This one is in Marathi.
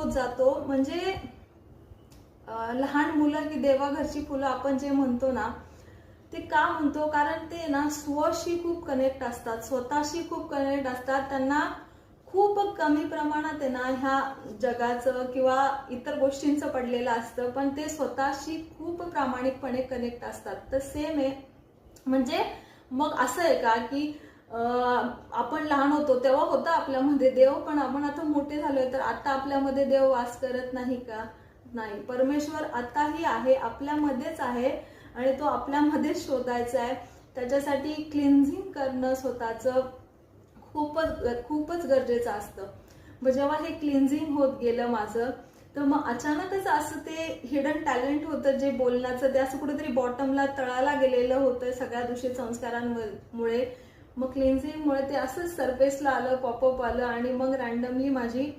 होत जातो. म्हणजे लहान मुलं की देवाघरची फुलं आपण जे म्हणतो ना, ते का म्हणतो, कारण ते ना स्वशी खूप कनेक्ट असतात, स्वतःशी खूप कनेक्ट असतात. त्यांना खूप कमी प्रमाणात आहे ना ह्या जगाचं किंवा इतर गोष्टींचं पडलेलं असतं, पण ते स्वतःशी खूप प्रामाणिकपणे कनेक्ट असतात. तर सेम आहे. म्हणजे मग असं आहे का की आपण लहान होतो तेव्हा होता आपल्यामध्ये देव, पण आपण आता मोठे झालोय तर आता आपल्यामध्ये देव वास करत नाही का? नाही. परमेश्वर आताही आहे, आपल्यामध्येच आहे आणि तो आपल्यामध्येच शोधायचा आहे. त्याच्यासाठी क्लिन्झिंग करणं स्वतःचं खूपच गरजेचं असतं. मग जेव्हा हे क्लिन्झिंग होत गेलं माझं, तर मग अचानकच असं ते हिडन टॅलेंट होतं जे बोलण्याचं, ते असं कुठेतरी बॉटमला तळाला गेलेलं होतं सगळ्या दूषित संस्कारांमुळे. मग क्लिन्झिंगमुळे ते असंच सरफेसला आलं, पॉपअप आलं आणि मग रॅन्डमली माझी